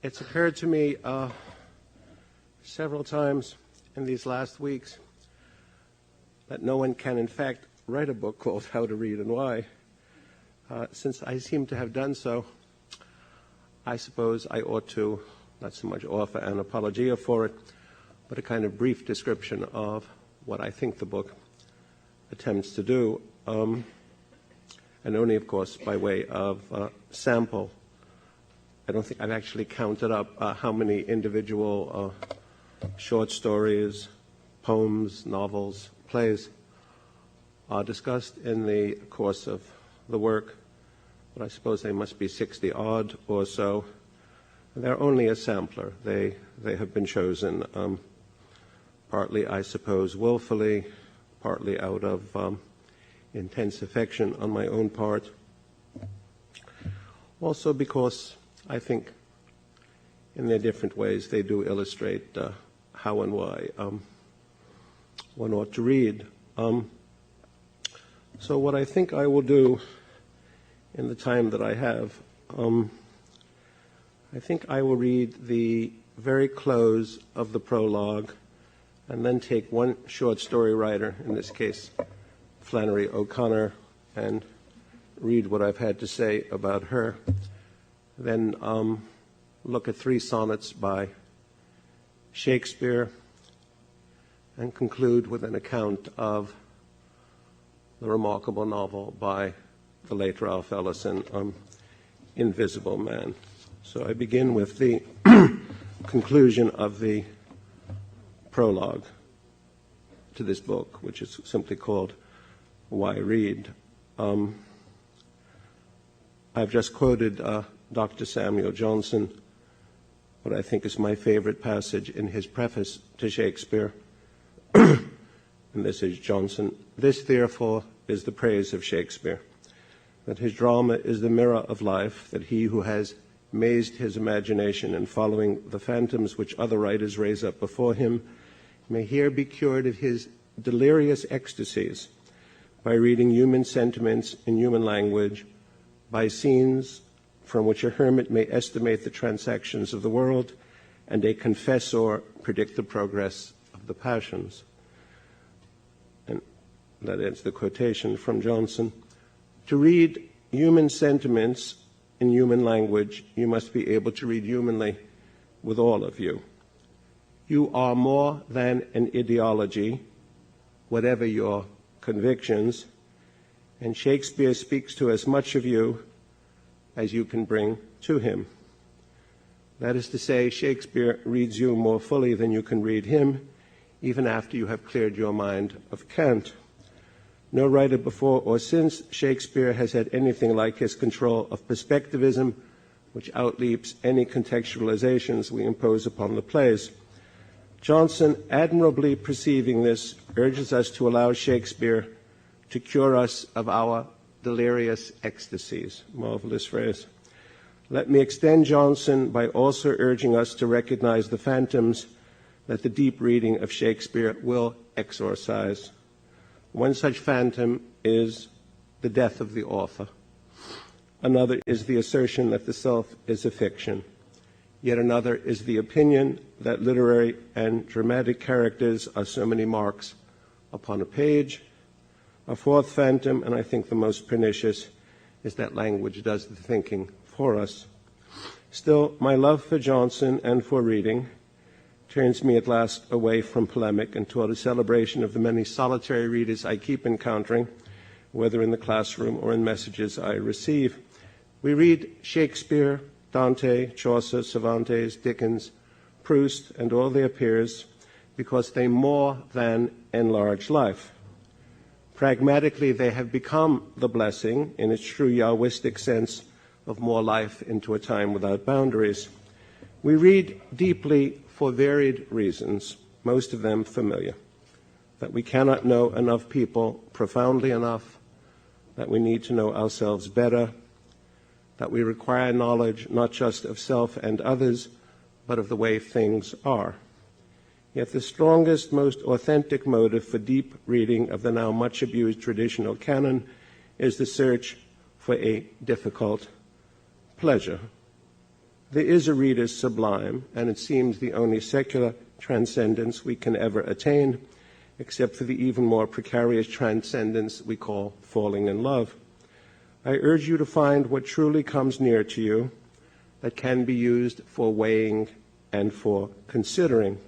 It's occurred to me several times in these last weeks that no one can, in fact, write a book called How to Read and Why. Since I seem to have done so, I suppose I ought to not so much offer an apologia for it, but a kind of brief description of what I think the book attempts to do, and only, of course, by way of sample. I don't think I've actually counted up how many individual short stories, poems, novels, plays are discussed in the course of the work, but I suppose they must be 60-odd or so. They're only a sampler. They have been chosen partly, I suppose, willfully, partly out of intense affection on my own part. Also because I think in their different ways they do illustrate how and why one ought to read. So what I think I will do in the time that I have, I think I will read the very close of the prologue and then take one short story writer, in this case Flannery O'Connor, and read what I've had to say about her. Then look at 3 sonnets by Shakespeare and conclude with an account of the remarkable novel by the late Ralph Ellison, Invisible Man. So I begin with the conclusion of the prologue to this book, which is simply called Why Read. I've just quoted Dr. Samuel Johnson, what I think is my favorite passage in his preface to Shakespeare. And this is Johnson. This, therefore, is the praise of Shakespeare, that his drama is the mirror of life, that he who has mazed his imagination in following the phantoms which other writers raise up before him may here be cured of his delirious ecstasies by reading human sentiments in human language, by scenes from which a hermit may estimate the transactions of the world and a confessor predict the progress of the passions. And that ends the quotation from Johnson. To read human sentiments in human language, you must be able to read humanly with all of you. You are more than an ideology, whatever your convictions, and Shakespeare speaks to as much of you as you can bring to him. That is to say, Shakespeare reads you more fully than you can read him, even after you have cleared your mind of cant. No writer before or since Shakespeare has had anything like his control of perspectivism, which outleaps any contextualizations we impose upon the plays. Johnson, admirably perceiving this, urges us to allow Shakespeare to cure us of our delirious ecstasies. Marvelous phrase. Let me extend Johnson by also urging us to recognize the phantoms that the deep reading of Shakespeare will exorcise. One such phantom is the death of the author. Another is the assertion that the self is a fiction. Yet another is the opinion that literary and dramatic characters are so many marks upon a page. A fourth phantom, and I think the most pernicious, is that language does the thinking for us. Still, my love for Johnson and for reading turns me at last away from polemic and toward a celebration of the many solitary readers I keep encountering, whether in the classroom or in messages I receive. We read Shakespeare, Dante, Chaucer, Cervantes, Dickens, Proust, and all their peers because they more than enlarge life. Pragmatically, they have become the blessing, in its true Yahwistic sense, of more life into a time without boundaries. We read deeply for varied reasons, most of them familiar, that we cannot know enough people profoundly enough, that we need to know ourselves better, that we require knowledge not just of self and others, but of the way things are. Yet the strongest, most authentic motive for deep reading of the now much abused traditional canon is the search for a difficult pleasure. There is a reader's sublime, and it seems the only secular transcendence we can ever attain, except for the even more precarious transcendence we call falling in love. I urge you to find what truly comes near to you that can be used for weighing and for considering.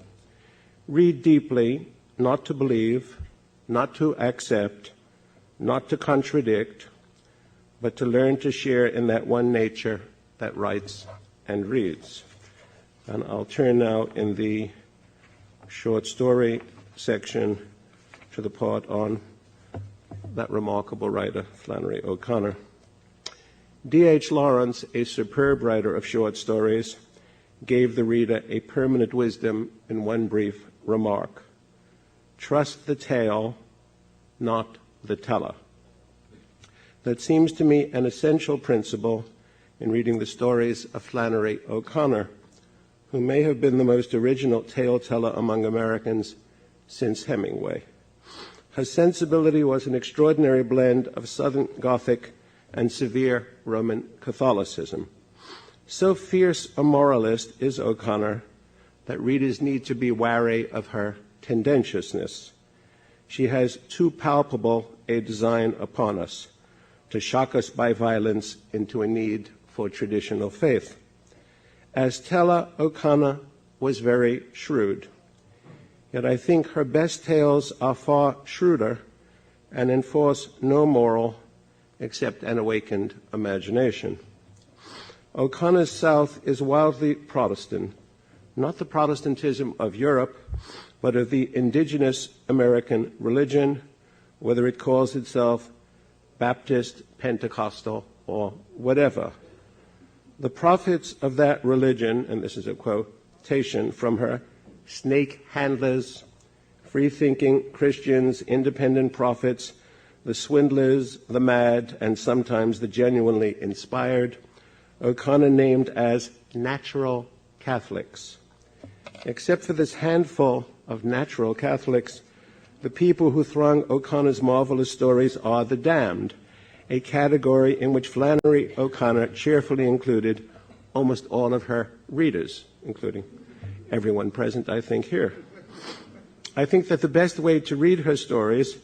Read deeply, not to believe, not to accept, not to contradict, but to learn to share in that one nature that writes and reads. And I'll turn now in the short story section to the part on that remarkable writer, Flannery O'Connor. D.H. Lawrence, a superb writer of short stories, gave the reader a permanent wisdom in one brief remark: trust the tale, not the teller. That seems to me an essential principle in reading the stories of Flannery O'Connor, who may have been the most original tale teller among Americans since Hemingway. Her sensibility was an extraordinary blend of Southern Gothic and severe Roman Catholicism. So fierce a moralist is O'Connor that readers need to be wary of her tendentiousness. She has too palpable a design upon us to shock us by violence into a need for traditional faith. As teller, O'Connor was very shrewd, yet I think her best tales are far shrewder and enforce no moral except an awakened imagination. O'Connor's South is wildly Protestant, not the Protestantism of Europe, but of the indigenous American religion, whether it calls itself Baptist, Pentecostal, or whatever. The prophets of that religion, and this is a quotation from her, snake handlers, free-thinking Christians, independent prophets, the swindlers, the mad, and sometimes the genuinely inspired, O'Connor named as natural Catholics. Except for this handful of natural Catholics, the people who throng O'Connor's marvelous stories are the damned, a category in which Flannery O'Connor cheerfully included almost all of her readers, including everyone present, I think, here. I think that the best way to read her stories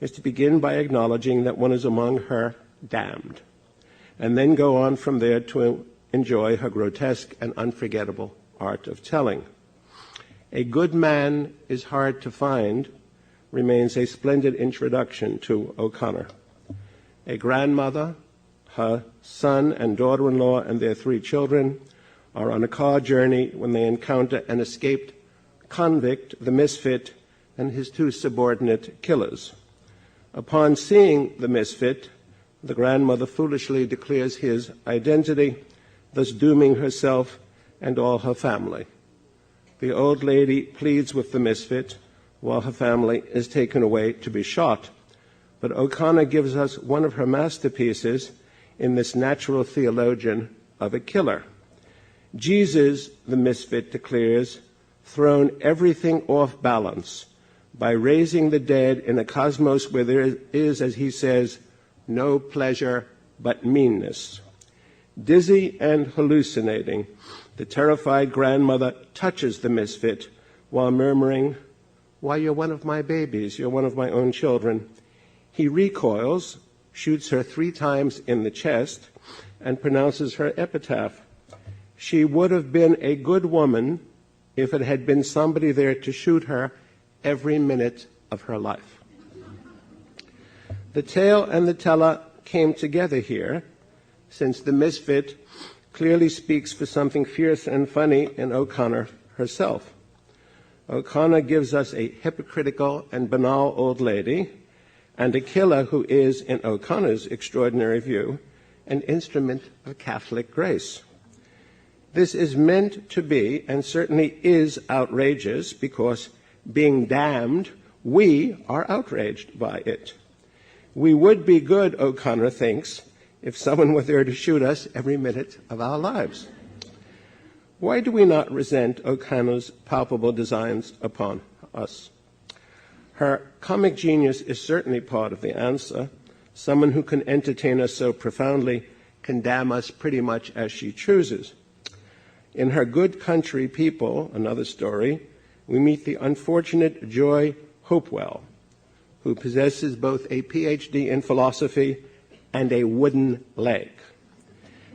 is to begin by acknowledging that one is among her damned, and then go on from there to enjoy her grotesque and unforgettable art of telling. A good man is hard to find remains a splendid introduction to O'Connor. A grandmother, her son and daughter-in-law and their 3 children are on a car journey when they encounter an escaped convict, the misfit, and his 2 subordinate killers. Upon seeing the misfit, the grandmother foolishly declares his identity, thus dooming herself and all her family. The old lady pleads with the misfit while her family is taken away to be shot. But O'Connor gives us one of her masterpieces in this natural theologian of a killer. Jesus, the misfit declares, thrown everything off balance by raising the dead in a cosmos where there is, as he says, no pleasure but meanness. Dizzy and hallucinating, the terrified grandmother touches the misfit while murmuring, "Why, you're one of my babies, you're one of my own children." He recoils, shoots her 3 times in the chest, and pronounces her epitaph. She would have been a good woman if it had been somebody there to shoot her every minute of her life. The tale and the teller came together here, since the misfit clearly speaks for something fierce and funny in O'Connor herself. O'Connor gives us a hypocritical and banal old lady and a killer who is, in O'Connor's extraordinary view, an instrument of Catholic grace. This is meant to be, and certainly is, outrageous because, being damned, we are outraged by it. We would be good, O'Connor thinks, if someone were there to shoot us every minute of our lives. Why do we not resent O'Connor's palpable designs upon us? Her comic genius is certainly part of the answer. Someone who can entertain us so profoundly can damn us pretty much as she chooses. In her Good Country People, another story, we meet the unfortunate Joy Hopewell, who possesses both a PhD in philosophy and a wooden leg,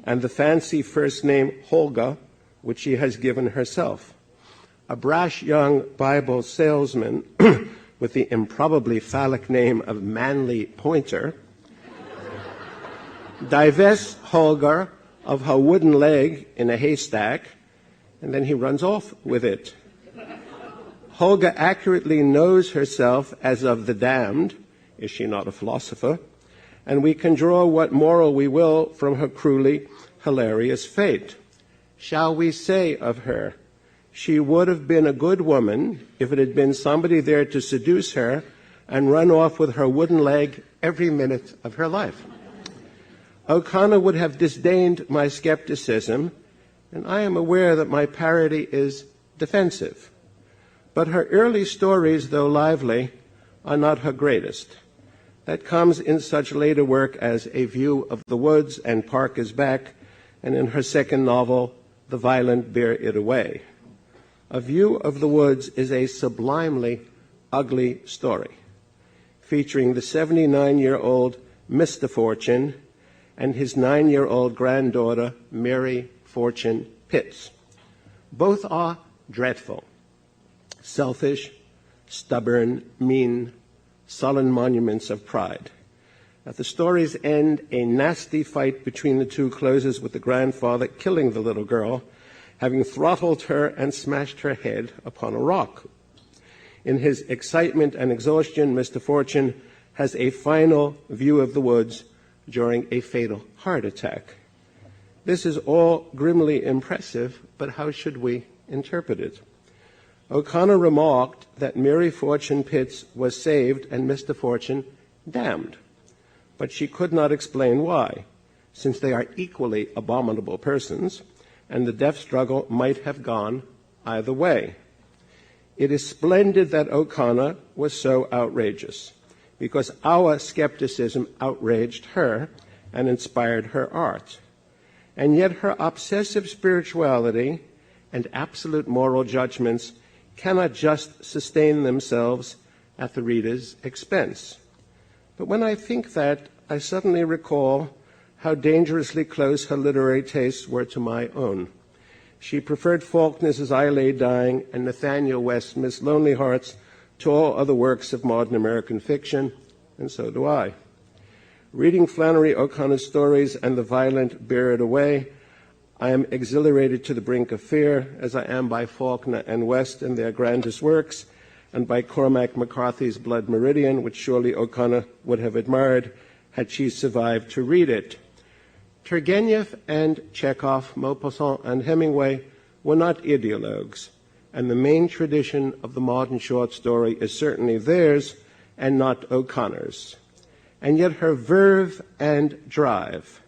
and the fancy first name Holga, which she has given herself. A brash young Bible salesman with the improbably phallic name of Manly Pointer divests Holger of her wooden leg in a haystack, and then he runs off with it. Holger accurately knows herself as of the damned, is she not a philosopher? And we can draw what moral we will from her cruelly hilarious fate. Shall we say of her, she would have been a good woman if it had been somebody there to seduce her and run off with her wooden leg every minute of her life? O'Connor would have disdained my skepticism, and I am aware that my parody is defensive. But her early stories, though lively, are not her greatest. That comes in such later work as A View of the Woods and Park is Back, and in her second novel, The Violent Bear It Away. A View of the Woods is a sublimely ugly story, featuring the 79-year-old Mr. Fortune and his 9-year-old granddaughter, Mary Fortune Pitts. Both are dreadful. Selfish, stubborn, mean, sullen monuments of pride. At the story's end, a nasty fight between the two closes with the grandfather killing the little girl, having throttled her and smashed her head upon a rock. In his excitement and exhaustion, Mr. Fortune has a final view of the woods during a fatal heart attack. This is all grimly impressive, but how should we interpret it? O'Connor remarked that Mary Fortune Pitts was saved and Mr. Fortune damned, but she could not explain why, since they are equally abominable persons, and the death struggle might have gone either way. It is splendid that O'Connor was so outrageous, because our skepticism outraged her and inspired her art. And yet her obsessive spirituality and absolute moral judgments cannot just sustain themselves at the reader's expense. But when I think that, I suddenly recall how dangerously close her literary tastes were to my own. She preferred Faulkner's As I Lay Dying and Nathaniel West's Miss Lonely Hearts to all other works of modern American fiction, and so do I. Reading Flannery O'Connor's stories and The Violent Bear It Away, I am exhilarated to the brink of fear, as I am by Faulkner and West and their grandest works, and by Cormac McCarthy's Blood Meridian, which surely O'Connor would have admired had she survived to read it. Turgenev and Chekhov, Maupassant and Hemingway were not ideologues, and the main tradition of the modern short story is certainly theirs and not O'Connor's. And yet her verve and drive,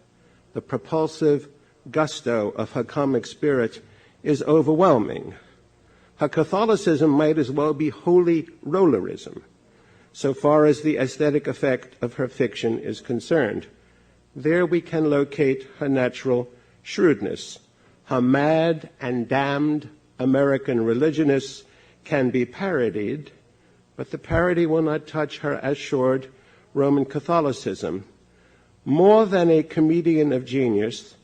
the propulsive gusto of her comic spirit, is overwhelming. Her Catholicism might as well be holy rollerism, so far as the aesthetic effect of her fiction is concerned. There we can locate her natural shrewdness. Her mad and damned American religionists can be parodied, but the parody will not touch her assured Roman Catholicism. More than a comedian of genius,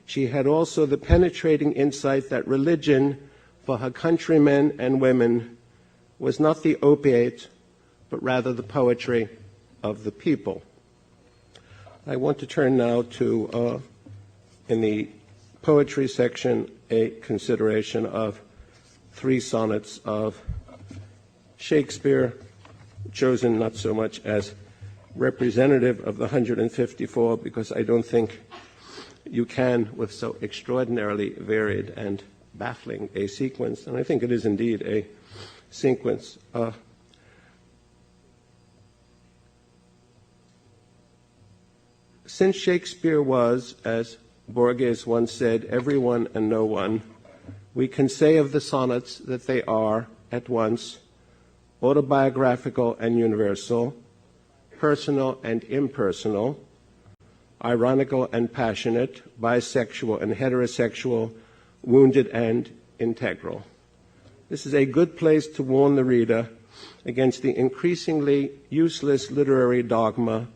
she had also the penetrating insight that religion for her countrymen and women was not the opiate, but rather the poetry of the people. I want to turn now to, in the poetry section, a consideration of 3 sonnets of Shakespeare, chosen not so much as representative of the 154, because I don't think you can with so extraordinarily varied and baffling a sequence, and I think it is indeed a sequence. Since Shakespeare was, as Borges once said, everyone and no one, we can say of the sonnets that they are, at once, autobiographical and universal, personal and impersonal, ironical and passionate, bisexual and heterosexual, wounded and integral. This is a good place to warn the reader against the increasingly useless literary dogma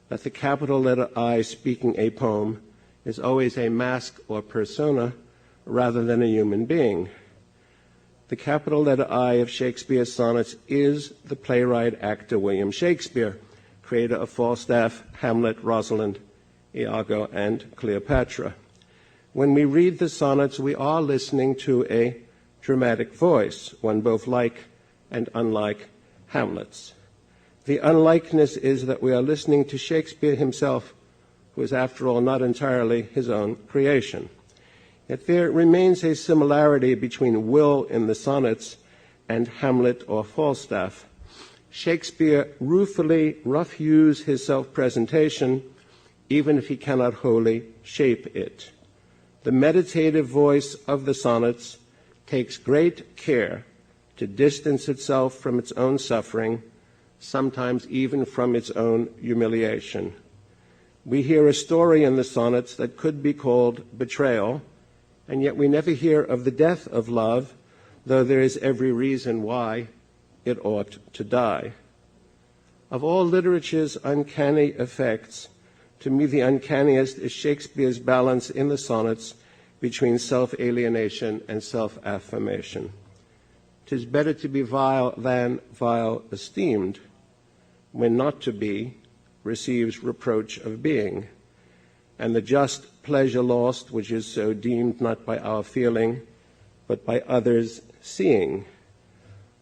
that the capital letter I speaking a poem is always a mask or persona rather than a human being. The capital letter I of Shakespeare's sonnets is the playwright actor William Shakespeare, creator of Falstaff, Hamlet, Rosalind, Iago, and Cleopatra. When we read the sonnets, we are listening to a dramatic voice, one both like and unlike Hamlet's. The unlikeness is that we are listening to Shakespeare himself, who is, after all, not entirely his own creation. Yet there remains a similarity between Will in the sonnets and Hamlet or Falstaff. Shakespeare ruefully rough-hews his self-presentation, even if he cannot wholly shape it. The meditative voice of the sonnets takes great care to distance itself from its own suffering, sometimes even from its own humiliation. We hear a story in the sonnets that could be called betrayal, and yet we never hear of the death of love, though there is every reason why it ought to die. Of all literature's uncanny effects, to me the uncanniest is Shakespeare's balance in the sonnets between self-alienation and self-affirmation. 'Tis better to be vile than vile esteemed, when not to be receives reproach of being, and the just pleasure lost, which is so deemed not by our feeling, but by others' seeing.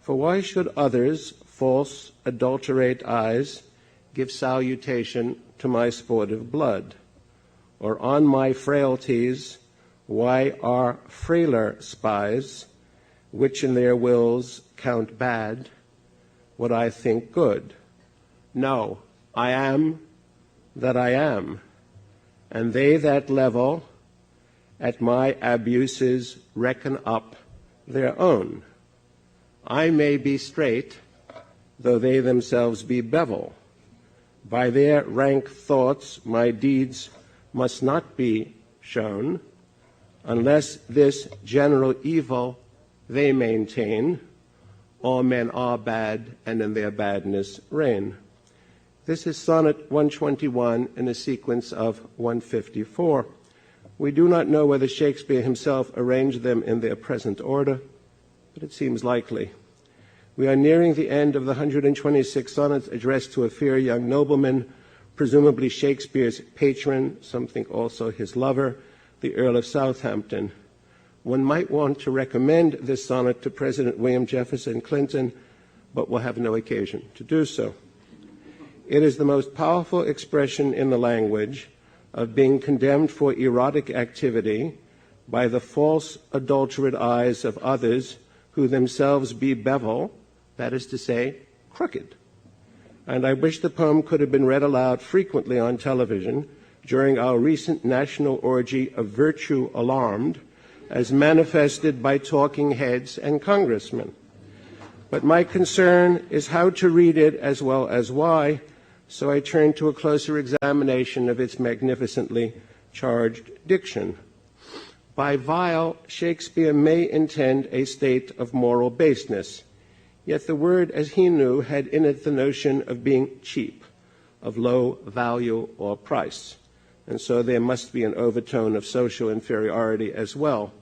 For why should others, false, adulterate eyes, give salutation to my sportive blood? Or on my frailties, why are frailer spies, which in their wills count bad what I think good? No, I am that I am, and they that level at my abuses reckon up their own. I may be straight, though they themselves be bevel. By their rank thoughts my deeds must not be shown, unless this general evil they maintain, all men are bad, and in their badness reign. This is Sonnet 121 in a sequence of 154. We do not know whether Shakespeare himself arranged them in their present order, but it seems likely. We are nearing the end of the 126 sonnets addressed to a fair young nobleman, presumably Shakespeare's patron, some think also his lover, the Earl of Southampton. One might want to recommend this sonnet to President William Jefferson Clinton, but will have no occasion to do so. It is the most powerful expression in the language of being condemned for erotic activity by the false, adulterate eyes of others who themselves be bevel, that is to say, crooked. And I wish the poem could have been read aloud frequently on television during our recent national orgy of virtue alarmed, as manifested by talking heads and congressmen. But my concern is how to read it as well as why, so I turn to a closer examination of its magnificently charged diction. By vile, Shakespeare may intend a state of moral baseness, yet the word, as he knew, had in it the notion of being cheap, of low value or price, and so there must be an overtone of social inferiority as well.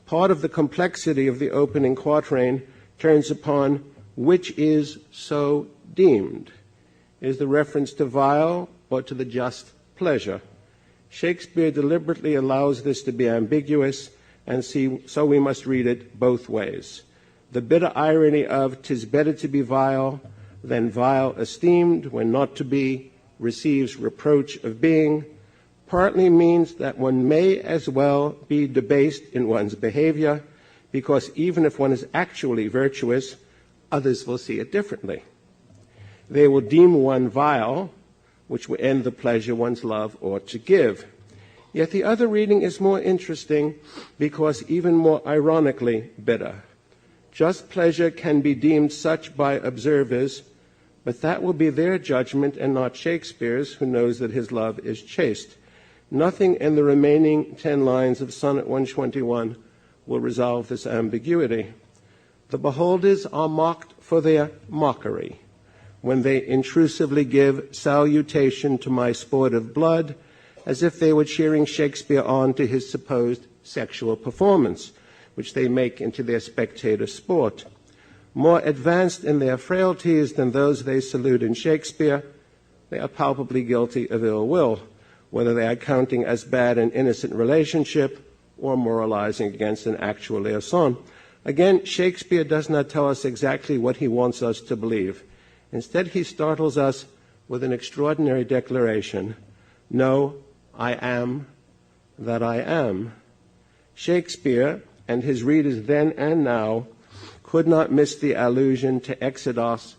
Part of the complexity of the opening quatrain turns upon which is so deemed. Is the reference to vile or to the just pleasure? Shakespeare deliberately allows this to be ambiguous, and so we must read it both ways. The bitter irony of "'tis better to be vile than vile esteemed, when not to be receives reproach of being," partly means that one may as well be debased in one's behavior, because even if one is actually virtuous, others will see it differently. They will deem one vile, which will end the pleasure one's love ought to give. Yet the other reading is more interesting because even more ironically bitter. Just pleasure can be deemed such by observers, but that will be their judgment and not Shakespeare's, who knows that his love is chaste. Nothing in the remaining 10 lines of Sonnet 121 will resolve this ambiguity. The beholders are mocked for their mockery when they intrusively give salutation to my sportive blood, as if they were cheering Shakespeare on to his supposed sexual performance, which they make into their spectator sport. More advanced in their frailties than those they salute in Shakespeare, they are palpably guilty of ill will, whether they are counting as bad an innocent relationship or moralizing against an actual liaison. Again, Shakespeare does not tell us exactly what he wants us to believe. Instead, he startles us with an extraordinary declaration: "Know I am that I am." Shakespeare, and his readers then and now, could not miss the allusion to Exodus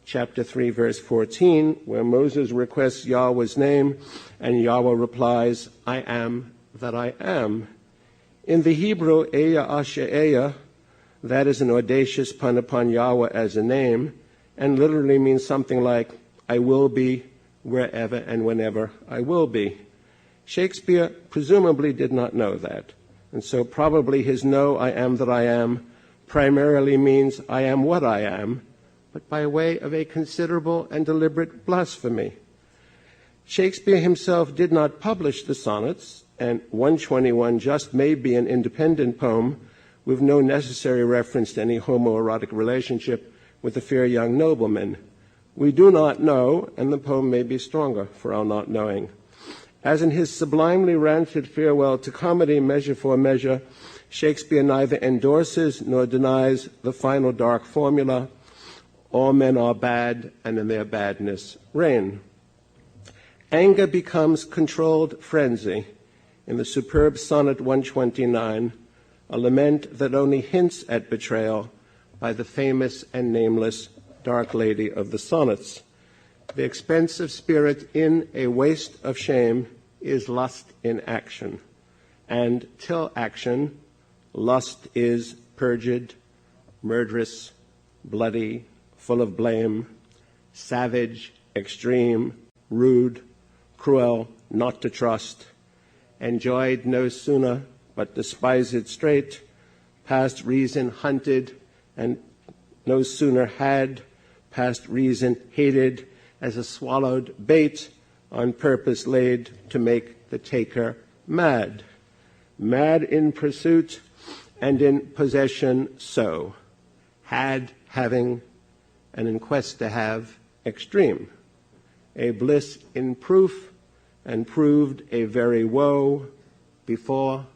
chapter 3, verse 14, where Moses requests Yahweh's name, and Yahweh replies, "I am that I am." In the Hebrew, Eya Asher Eya, that is an audacious pun upon Yahweh as a name, and literally means something like, "I will be wherever and whenever I will be." Shakespeare presumably did not know that, and so probably his "know I am that I am" primarily means "I am what I am," but by way of a considerable and deliberate blasphemy. Shakespeare himself did not publish the sonnets, and 121 just may be an independent poem with no necessary reference to any homoerotic relationship with the fair young nobleman. We do not know, and the poem may be stronger for our not knowing. As in his sublimely ranted farewell to comedy, Measure for Measure, Shakespeare neither endorses nor denies the final dark formula, "All men are bad, and in their badness reign." Anger becomes controlled frenzy in the superb Sonnet 129, a lament that only hints at betrayal by the famous and nameless dark lady of the sonnets. The expense of spirit in a waste of shame is lust in action, and till action, lust is perjured, murderous, bloody, full of blame, savage, extreme, rude, cruel, not to trust, enjoyed no sooner, but despised straight, past reason hunted, and no sooner had, past reason hated, as a swallowed bait, on purpose laid to make the taker mad. Mad in pursuit, and in possession so, had, having, and in quest to have, extreme, a bliss in proof, and proved a very woe, before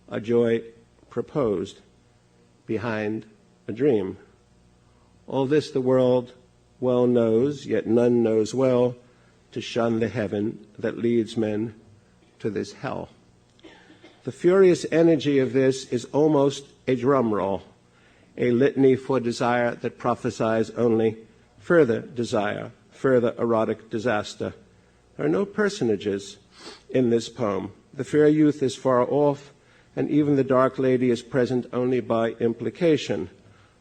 a joy proposed, behind a dream. All this the world well knows, yet none knows well, to shun the heaven that leads men to this hell. The furious energy of this is almost a drum roll, a litany for desire that prophesies only further desire, further erotic disaster. There are no personages in this poem. The fair youth is far off, and even the dark lady is present only by implication.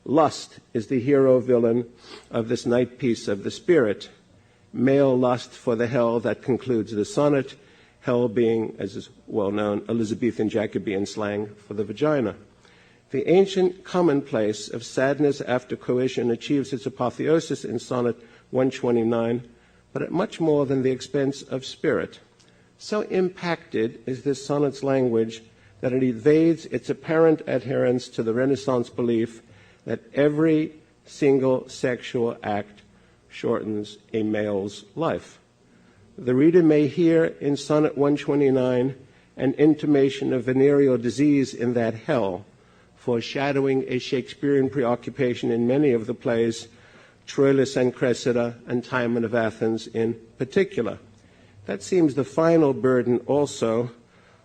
Lust is the hero-villain of this night piece of the spirit. Male lust for the hell that concludes the sonnet, hell being, as is well known, Elizabethan Jacobean slang for the vagina. The ancient commonplace of sadness after coition achieves its apotheosis in Sonnet 129, but at much more than the expense of spirit. So impacted is this sonnet's language that it evades its apparent adherence to the Renaissance belief that every single sexual act shortens a male's life. The reader may hear in Sonnet 129 an intimation of venereal disease in that hell, foreshadowing a Shakespearean preoccupation in many of the plays, Troilus and Cressida and Timon of Athens in particular. That seems the final burden also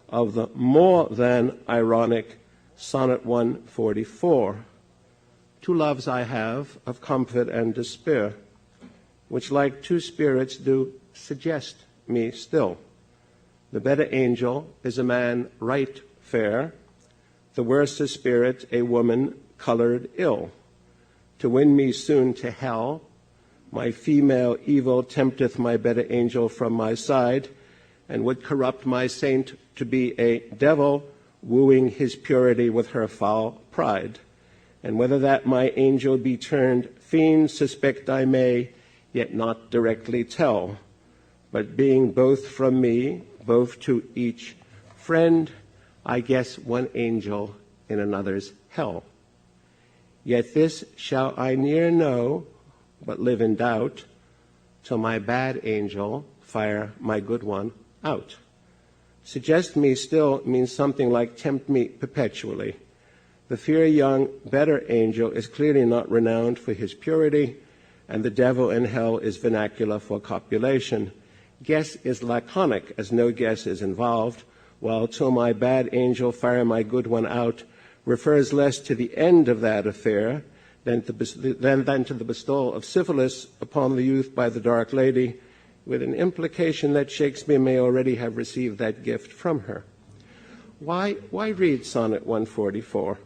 of the more than ironic Sonnet 144. Two loves I have, of comfort and despair, which like two spirits do suggest me still. The better angel is a man right fair, the worser spirit a woman colored ill. To win me soon to hell, my female evil tempteth my better angel from my side, and would corrupt my saint to be a devil wooing his purity with her foul pride. And whether that my angel be turned fiend, suspect I may, yet not directly tell. But being both from me, both to each friend, I guess one angel in another's hell. Yet this shall I ne'er know, but live in doubt, till my bad angel fire my good one out. Suggest me still means something like tempt me perpetually. The fair young better angel is clearly not renowned for his purity, and the devil in hell is vernacular for copulation. Guess is laconic, as no guess is involved, while till my bad angel fire my good one out refers less to the end of that affair than to the bestowal of syphilis upon the youth by the dark lady, with an implication that Shakespeare may already have received that gift from her. Why read Sonnet 144?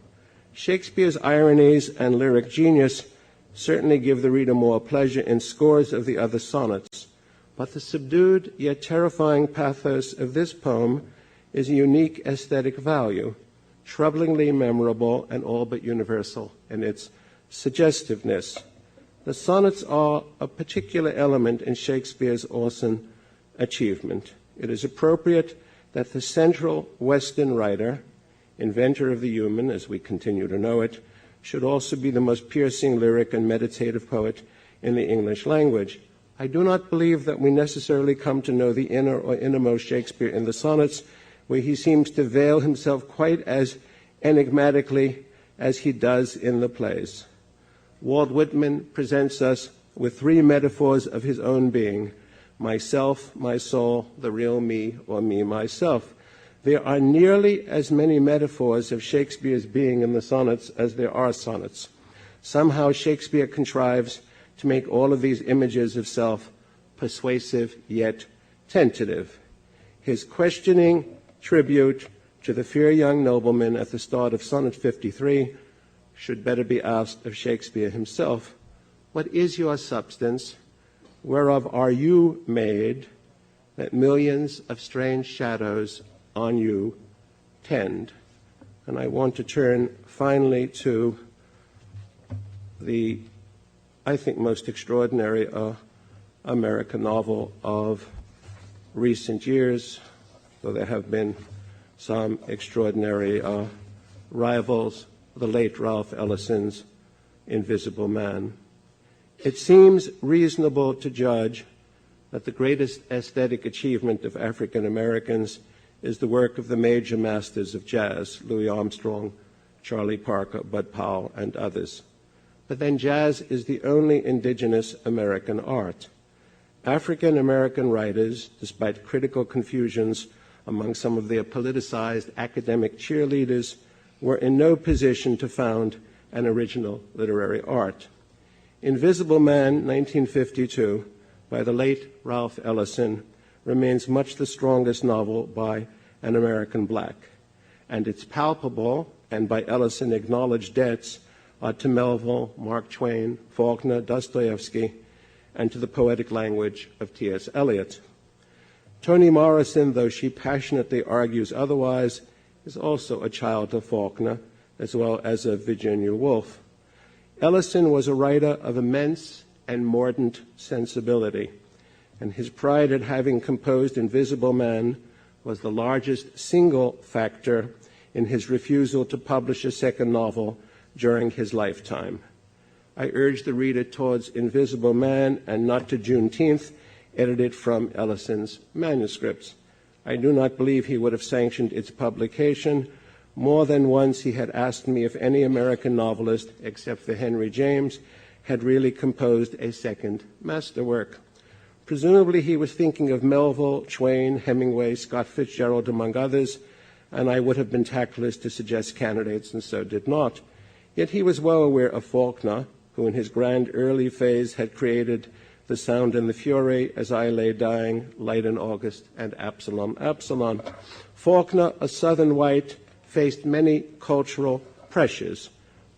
Shakespeare's ironies and lyric genius certainly give the reader more pleasure in scores of the other sonnets, but the subdued yet terrifying pathos of this poem is a unique aesthetic value, troublingly memorable and all but universal in its suggestiveness. The sonnets are a particular element in Shakespeare's awesome achievement. It is appropriate that the central Western writer, inventor of the human, as we continue to know it, should also be the most piercing lyric and meditative poet in the English language. I do not believe that we necessarily come to know the inner or innermost Shakespeare in the sonnets, where he seems to veil himself quite as enigmatically as he does in the plays. Walt Whitman presents us with three metaphors of his own being: myself, my soul, the real me, or me, myself. There are nearly as many metaphors of Shakespeare's being in the sonnets as there are sonnets. Somehow Shakespeare contrives to make all of these images of self persuasive yet tentative. His questioning tribute to the fair young nobleman at the start of Sonnet 53 should better be asked of Shakespeare himself. What is your substance? Whereof are you made, that millions of strange shadows on you tend? And I want to turn finally to the, I think, most extraordinary American novel of recent years, though there have been some extraordinary rivals, the late Ralph Ellison's Invisible Man. It seems reasonable to judge that the greatest aesthetic achievement of African Americans is the work of the major masters of jazz, Louis Armstrong, Charlie Parker, Bud Powell, and others. But then jazz is the only indigenous American art. African American writers, despite critical confusions among some of their politicized academic cheerleaders, were in no position to found an original literary art. Invisible Man, 1952, by the late Ralph Ellison, remains much the strongest novel by an American black, and its palpable and by Ellison acknowledged debts are to Melville, Mark Twain, Faulkner, Dostoevsky, and to the poetic language of T.S. Eliot. Toni Morrison, though she passionately argues otherwise, is also a child of Faulkner, as well as of Virginia Woolf. Ellison was a writer of immense and mordant sensibility, and his pride at having composed Invisible Man was the largest single factor in his refusal to publish a second novel during his lifetime. I urge the reader towards Invisible Man and not to Juneteenth, edited from Ellison's manuscripts. I do not believe he would have sanctioned its publication. More than once he had asked me if any American novelist, except for Henry James, had really composed a second masterwork. Presumably he was thinking of Melville, Twain, Hemingway, Scott Fitzgerald, among others, and I would have been tactless to suggest candidates and so did not. Yet he was well aware of Faulkner, who in his grand early phase had created The Sound and the Fury, As I Lay Dying, Light in August, and Absalom, Absalom. Faulkner, a Southern white, faced many cultural pressures,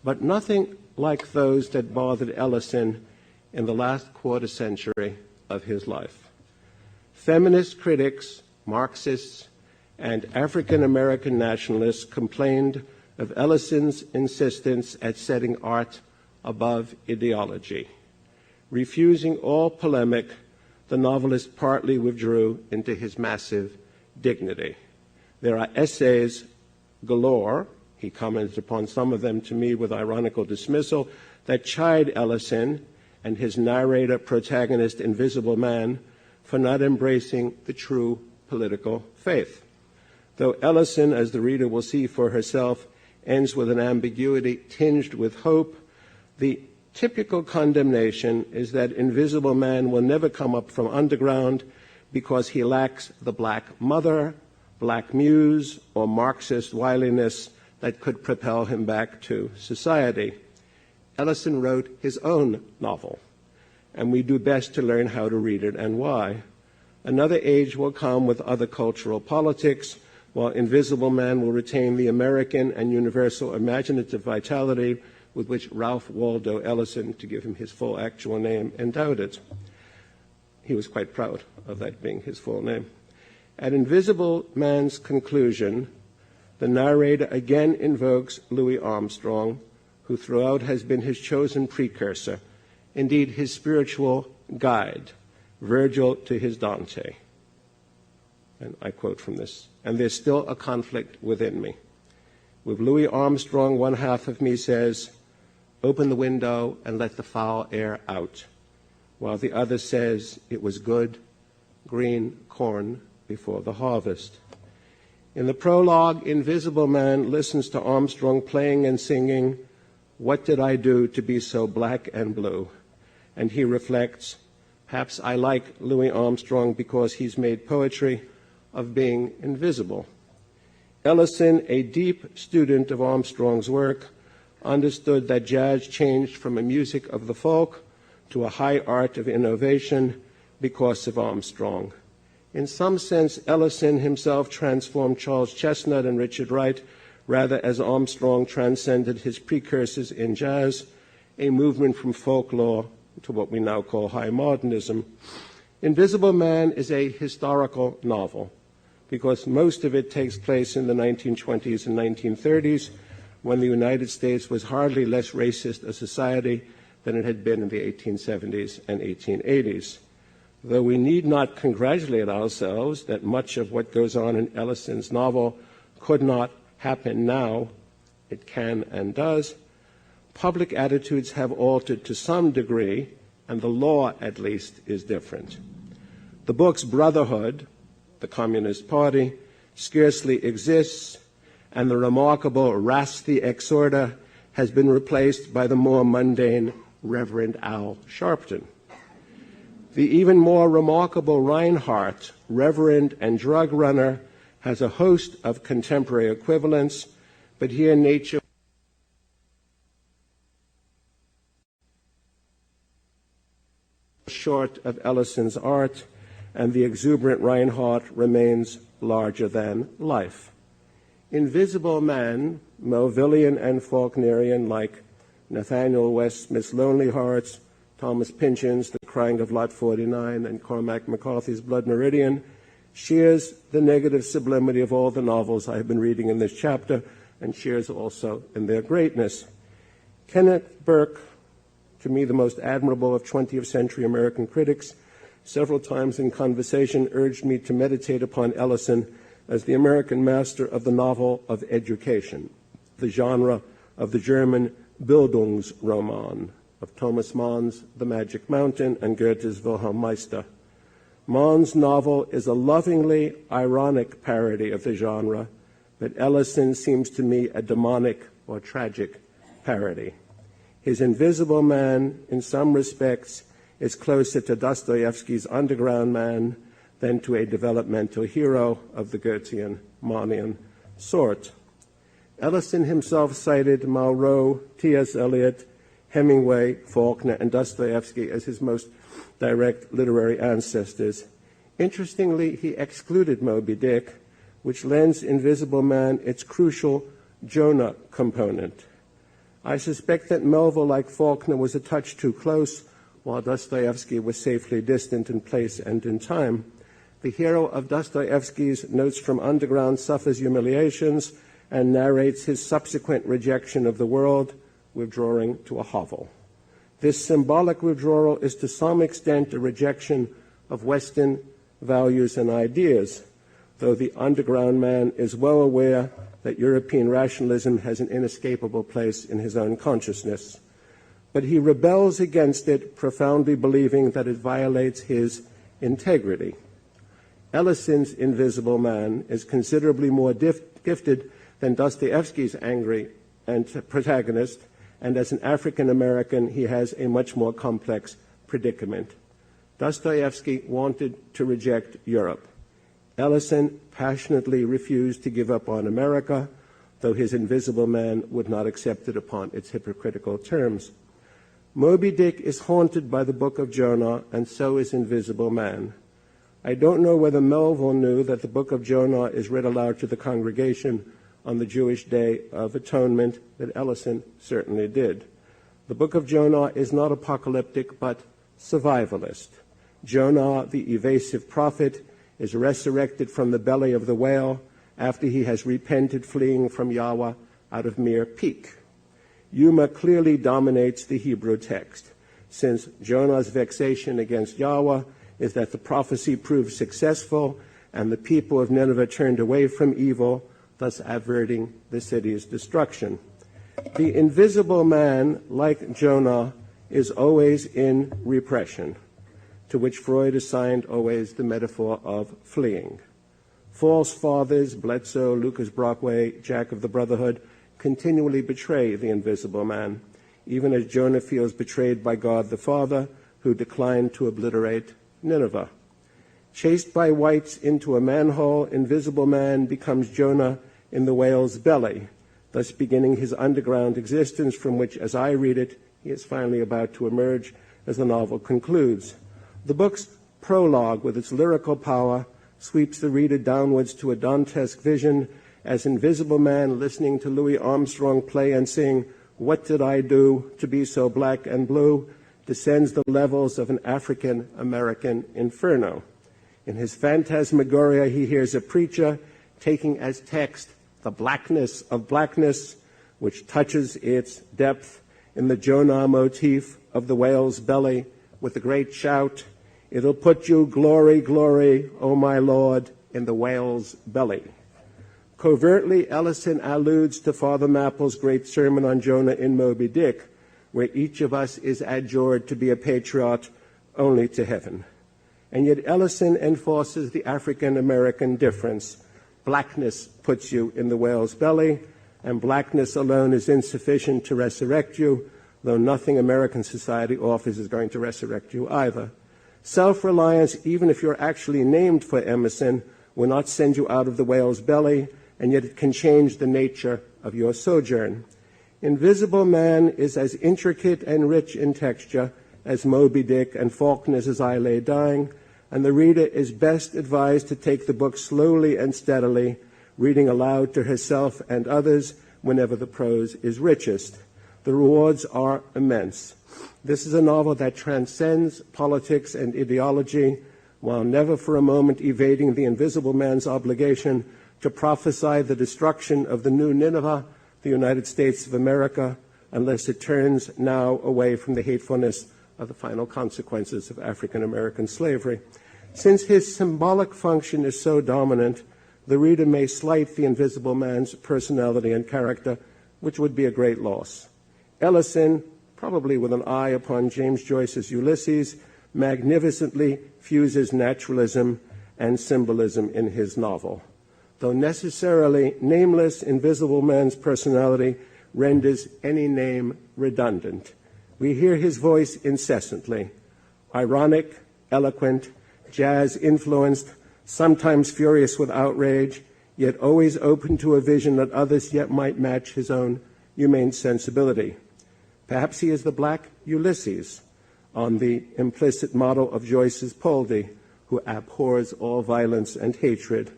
but nothing like those that bothered Ellison in the last quarter century of his life. Feminist critics, Marxists, and African American nationalists complained of Ellison's insistence at setting art above ideology. Refusing all polemic, the novelist partly withdrew into his massive dignity. There are essays galore, he commented upon some of them to me with ironical dismissal, that chide Ellison and his narrator protagonist Invisible Man for not embracing the true political faith. Though Ellison, as the reader will see for herself, ends with an ambiguity tinged with hope, the typical condemnation is that Invisible Man will never come up from underground because he lacks the black mother, black muse, or Marxist wiliness that could propel him back to society. Ellison wrote his own novel, and we do best to learn how to read it and why. Another age will come with other cultural politics, while Invisible Man will retain the American and universal imaginative vitality with which Ralph Waldo Ellison, to give him his full actual name, endowed it. He was quite proud of that being his full name. At Invisible Man's conclusion, the narrator again invokes Louis Armstrong, who throughout has been his chosen precursor, indeed his spiritual guide, Virgil to his Dante. And I quote from this, "And there's still a conflict within me. With Louis Armstrong, one half of me says, open the window and let the foul air out, while the other says it was good, green corn before the harvest." In the prologue, Invisible Man listens to Armstrong playing and singing, "What did I do to be so black and blue?" And he reflects, perhaps I like Louis Armstrong because he's made poetry of being invisible. Ellison, a deep student of Armstrong's work, understood that jazz changed from a music of the folk to a high art of innovation because of Armstrong. In some sense, Ellison himself transformed Charles Chestnut and Richard Wright, rather as Armstrong transcended his precursors in jazz, a movement from folklore to what we now call high modernism. Invisible Man is a historical novel because most of it takes place in the 1920s and 1930s, when the United States was hardly less racist a society than it had been in the 1870s and 1880s. Though we need not congratulate ourselves that much of what goes on in Ellison's novel could not happen now, it can and does, public attitudes have altered to some degree, and the law, at least, is different. The book's brotherhood, the Communist Party, scarcely exists, and the remarkable Ras the Exhorter has been replaced by the more mundane Reverend Al Sharpton. The even more remarkable Reinhardt, Reverend and Drug Runner, has a host of contemporary equivalents, but here nature short of Ellison's art, and the exuberant Reinhardt remains larger than life. Invisible Man, Melvillian and Faulknerian, like Nathaniel West Smith's Lonely Hearts, Thomas Pynchon's The Crying of Lot 49, and Cormac McCarthy's Blood Meridian, shares the negative sublimity of all the novels I have been reading in this chapter, and shares also in their greatness. Kenneth Burke, to me the most admirable of 20th century American critics, several times in conversation urged me to meditate upon Ellison as the American master of the novel of education, the genre of the German Bildungsroman, of Thomas Mann's The Magic Mountain and Goethe's Wilhelm Meister. Mann's novel is a lovingly ironic parody of the genre, but Ellison seems to me a demonic or tragic parody. His Invisible Man, in some respects, is closer to Dostoevsky's Underground Man than to a developmental hero of the Goethean, Mannian sort. Ellison himself cited Malraux, T.S. Eliot, Hemingway, Faulkner, and Dostoevsky as his most direct literary ancestors. Interestingly, he excluded Moby Dick, which lends Invisible Man its crucial Jonah component. I suspect that Melville, like Faulkner, was a touch too close, while Dostoevsky was safely distant in place and in time. The hero of Dostoevsky's Notes from Underground suffers humiliations and narrates his subsequent rejection of the world, withdrawing to a hovel. This symbolic withdrawal is to some extent a rejection of Western values and ideas, though the underground man is well aware that European rationalism has an inescapable place in his own consciousness. But he rebels against it, profoundly believing that it violates his integrity. Ellison's Invisible Man is considerably more gifted than Dostoevsky's angry protagonist, and as an African American, he has a much more complex predicament. Dostoevsky wanted to reject Europe. Ellison passionately refused to give up on America, though his Invisible Man would not accept it upon its hypocritical terms. Moby Dick is haunted by the Book of Jonah, and so is Invisible Man. I don't know whether Melville knew that the Book of Jonah is read aloud to the congregation on the Jewish Day of Atonement, but Ellison certainly did. The Book of Jonah is not apocalyptic, but survivalist. Jonah, the evasive prophet, is resurrected from the belly of the whale after he has repented, fleeing from Yahweh out of mere pique. Humor clearly dominates the Hebrew text, since Jonah's vexation against Yahweh is that the prophecy proved successful and the people of Nineveh turned away from evil, thus averting the city's destruction. The Invisible Man, like Jonah, is always in repression, to which Freud assigned always the metaphor of fleeing. False fathers, Bledsoe, Lucas Brockway, Jack of the Brotherhood, continually betray the Invisible Man, even as Jonah feels betrayed by God the Father, who declined to obliterate Nineveh. Chased by whites into a manhole, Invisible Man becomes Jonah in the whale's belly, thus beginning his underground existence from which, as I read it, he is finally about to emerge as the novel concludes. The book's prologue, with its lyrical power, sweeps the reader downwards to a Dantesque vision as Invisible Man, listening to Louis Armstrong play and sing, "What did I do to be so black and blue?" descends the levels of an African-American inferno. In his phantasmagoria, he hears a preacher taking as text the blackness of blackness, which touches its depth in the Jonah motif of the whale's belly with a great shout, "It'll put you glory, glory, O my Lord, in the whale's belly." Covertly, Ellison alludes to Father Mapple's great sermon on Jonah in Moby Dick, where each of us is adjured to be a patriot only to heaven. And yet Ellison enforces the African-American difference. Blackness puts you in the whale's belly, and blackness alone is insufficient to resurrect you, though nothing American society offers is going to resurrect you either. Self-reliance, even if you're actually named for Emerson, will not send you out of the whale's belly, and yet it can change the nature of your sojourn. Invisible Man is as intricate and rich in texture as Moby Dick and Faulkner's As I Lay Dying, and the reader is best advised to take the book slowly and steadily, reading aloud to herself and others whenever the prose is richest. The rewards are immense. This is a novel that transcends politics and ideology, while never for a moment evading the Invisible Man's obligation to prophesy the destruction of the new Nineveh, the United States of America, unless it turns now away from the hatefulness of the final consequences of African American slavery. Since his symbolic function is so dominant, the reader may slight the Invisible Man's personality and character, which would be a great loss. Ellison, probably with an eye upon James Joyce's Ulysses, magnificently fuses naturalism and symbolism in his novel. Though necessarily nameless, Invisible Man's personality renders any name redundant. We hear his voice incessantly, ironic, eloquent, jazz-influenced, sometimes furious with outrage, yet always open to a vision that others yet might match his own humane sensibility. Perhaps he is the black Ulysses, on the implicit model of Joyce's Poldy, who abhors all violence and hatred.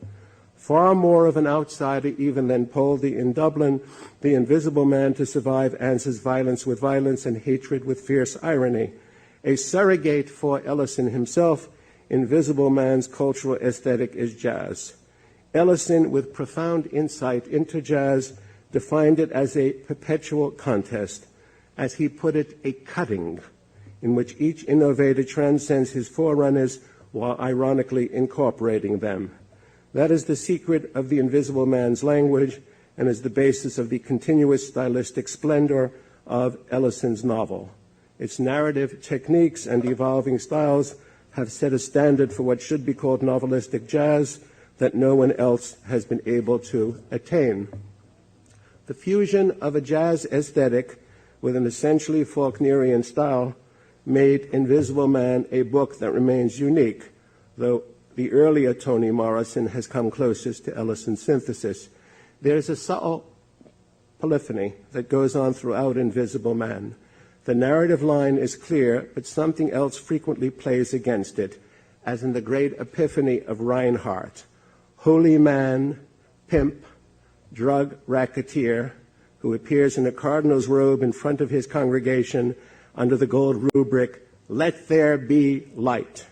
Far more of an outsider even than Poldy in Dublin, the Invisible Man to survive answers violence with violence and hatred with fierce irony. A surrogate for Ellison himself, invisible man's cultural aesthetic is jazz. Ellison, with profound insight into jazz, defined it as a perpetual contest, as he put it, a cutting, in which each innovator transcends his forerunners while ironically incorporating them. That is the secret of the invisible man's language and is the basis of the continuous stylistic splendor of Ellison's novel. Its narrative techniques and evolving styles have set a standard for what should be called novelistic jazz that no one else has been able to attain. The fusion of a jazz aesthetic with an essentially Faulknerian style made Invisible Man a book that remains unique, though the earlier Toni Morrison has come closest to Ellison's synthesis. There's a subtle polyphony that goes on throughout Invisible Man. The narrative line is clear, but something else frequently plays against it, as in the great epiphany of Reinhardt. Holy man, pimp, drug racketeer, who appears in a cardinal's robe in front of his congregation under the gold rubric, "Let there be light."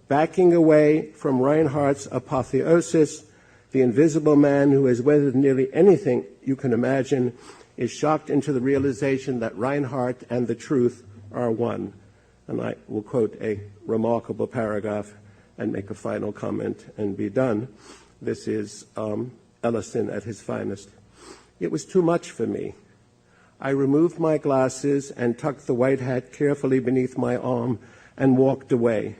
Backing away from Reinhardt's apotheosis, the invisible man who has weathered nearly anything you can imagine is shocked into the realization that Reinhardt and the truth are one. And I will quote a remarkable paragraph and make a final comment and be done. This is Ellison at his finest. It was too much for me. I removed my glasses and tucked the white hat carefully beneath my arm and walked away.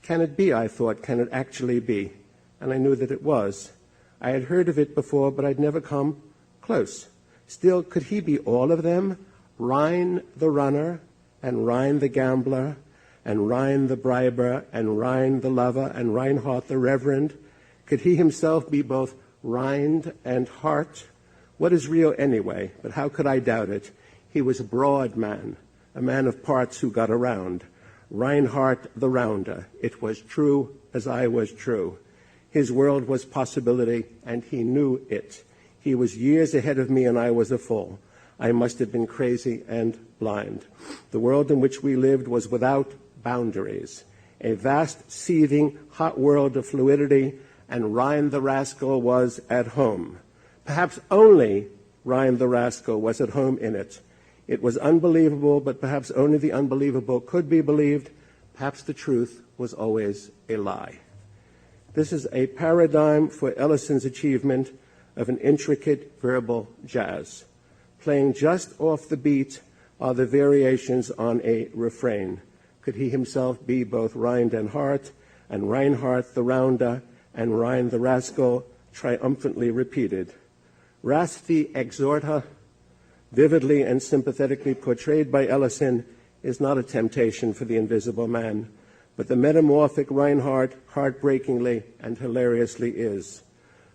Can it be, I thought, can it actually be? And I knew that it was. I had heard of it before, but I'd never come close. Still, could he be all of them? Rhine the runner, and Rhine the gambler, and Rhine the briber, and Rhine the lover, and Reinhardt the reverend? Could he himself be both Rind and Hart? What is real anyway? But how could I doubt it? He was a broad man, a man of parts who got around. Reinhardt the rounder. It was true as I was true. His world was possibility, and he knew it. He was years ahead of me, and I was a fool. I must have been crazy and blind. The world in which we lived was without boundaries, a vast, seething, hot world of fluidity, and Ryan the rascal was at home. Perhaps only Ryan the rascal was at home in it. It was unbelievable, but perhaps only the unbelievable could be believed. Perhaps the truth was always a lie. This is a paradigm for Ellison's achievement of an intricate verbal jazz. Playing just off the beat are the variations on a refrain. Could he himself be both Rind and Hart, and Reinhardt the rounder, and Rhine the rascal, triumphantly repeated? Rast the exhorter, vividly and sympathetically portrayed by Ellison, is not a temptation for the invisible man, but the metamorphic Reinhardt heartbreakingly and hilariously is.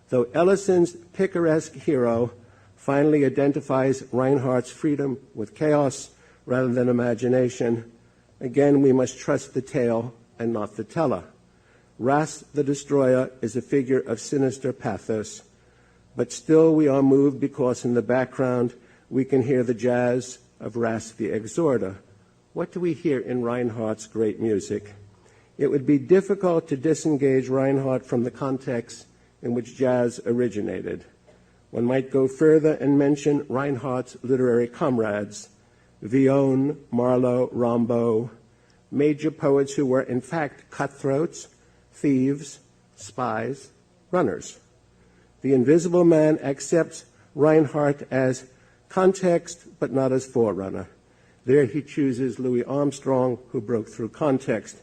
Though Ellison's picaresque hero finally identifies Reinhardt's freedom with chaos rather than imagination, again we must trust the tale and not the teller. Rast the destroyer is a figure of sinister pathos, but still we are moved because in the background we can hear the jazz of Rast the exhorter. What do we hear in Reinhardt's great music? It would be difficult to disengage Reinhardt from the context in which jazz originated. One might go further and mention Reinhardt's literary comrades, Villon, Marlowe, Rimbaud, major poets who were in fact cutthroats, thieves, spies, runners. The invisible man accepts Reinhardt as context, but not as forerunner. There he chooses Louis Armstrong, who broke through context.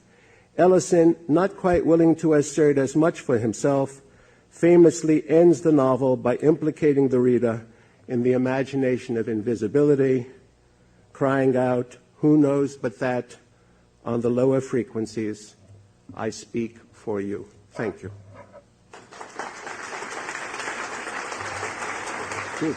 Ellison, not quite willing to assert as much for himself, famously ends the novel by implicating the reader in the imagination of invisibility, crying out, "Who knows but that on the lower frequencies I speak for you." Thank you. Good.